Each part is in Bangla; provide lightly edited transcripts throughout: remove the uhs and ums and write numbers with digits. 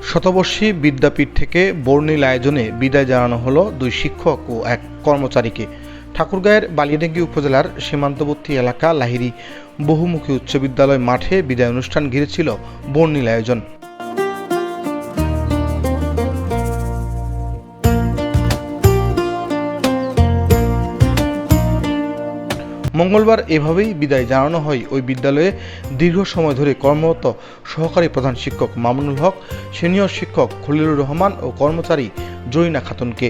শতবর্ষী বিদ্যাপীঠ থেকে বর্ণিল আয়োজনে বিদায় জানানো হলো দুই শিক্ষক ও এক কর্মচারীকে। ঠাকুরগাঁয়ের বালিয়াডাঙ্গি উপজেলার সীমান্তবর্তী এলাকা লাহিড়ী বহুমুখী উচ্চ বিদ্যালয় মাঠে বিদায় অনুষ্ঠান ঘিরেছিল বর্ণিল আয়োজন। মঙ্গলবার এভাবেই বিদায় জানানো হয় ওই বিদ্যালয়ে দীর্ঘ সময় ধরে কর্মরত সহকারী প্রধান শিক্ষক মামুনুল হক, সিনিয়র শিক্ষক খলিলুর রহমান ও কর্মচারী জরিনা খাতুনকে।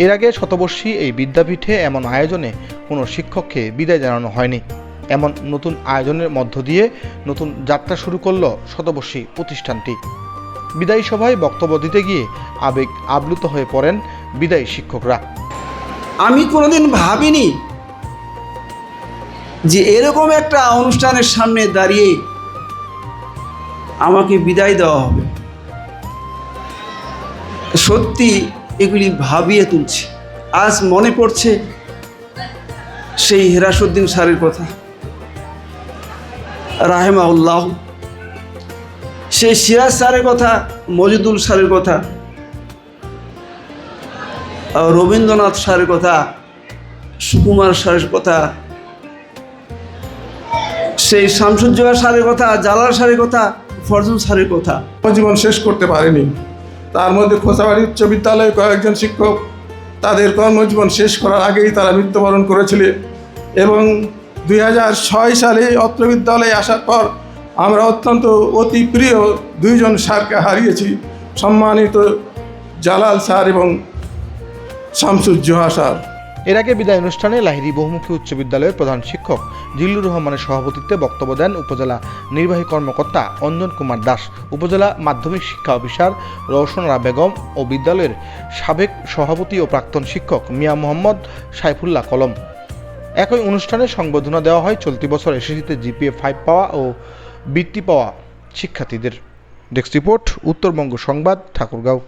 এর আগে শতবর্ষী এই বিদ্যাপীঠে এমন আয়োজনে কোনো শিক্ষককে বিদায় জানানো হয়নি। এমন নতুন আয়োজনের মধ্য দিয়ে নতুন যাত্রা শুরু করল শতবর্ষী প্রতিষ্ঠানটি। বিদায়ী সভায় বক্তব্য দিতে গিয়ে আবেগ আপ্লুত হয়ে পড়েন বিদায়ী শিক্ষকরা। আমি কোনোদিন ভাবিনি যে এরকম একটা অনুষ্ঠানের সামনে দাঁড়িয়ে আমাকে বিদায় দেওয়া হবে। সত্যি এগুলি ভাবিয়ে তুলছে। আজ মনে পড়ছে সেই হেরাসুদ্দিন স্যারের কথা, রাহেমাহুল্লাহ, সেই সিরাজ স্যারের কথা, মজিদুল স্যারের কথা, রবীন্দ্রনাথ স্যারের কথা, সুকুমার স্যারের কথা, সেই শামসুজ্জোহা স্যারের কথা, জালাল স্যারের কথা, ফরজুল স্যারের কথা। জীবন শেষ করতে পারেনি। তার মধ্যে খোসাবাড়ি উচ্চ বিদ্যালয়ে কয়েকজন শিক্ষক তাদের কর্মজীবন শেষ করার আগেই তারা মৃত্যুবরণ করেছিলেন এবং 2006 সালে অত্র বিদ্যালয়ে আসার পর আমরা অত্যন্ত অতি প্রিয় দুইজন স্যারকে হারিয়েছি, সম্মানিত জালাল স্যার এবং শামসুজ্জোহা স্যার। এর আগে বিদায় অনুষ্ঠানে লাহিড়ী বহুমুখী উচ্চ বিদ্যালয়ের প্রধান শিক্ষক জিল্লুর রহমানের সভাপতিত্বে বক্তব্য দেন উপজেলা নির্বাহী কর্মকর্তা অঞ্জন কুমার দাস, উপজেলা মাধ্যমিক শিক্ষা অফিসার রওশনা বেগম ও বিদ্যালয়ের সাবেক সভাপতি ও প্রাক্তন শিক্ষক মিয়া মোহাম্মদ সাইফুল্লাহ কলম। একই অনুষ্ঠানে সংবর্ধনা দেওয়া হয় চলতি বছর এসএসসিতে জিপিএ 5 পাওয়া ও বৃত্তি পাওয়া শিক্ষার্থীদের। ডেস্ক রিপোর্ট, উত্তরবঙ্গ সংবাদ, ঠাকুরগাঁও।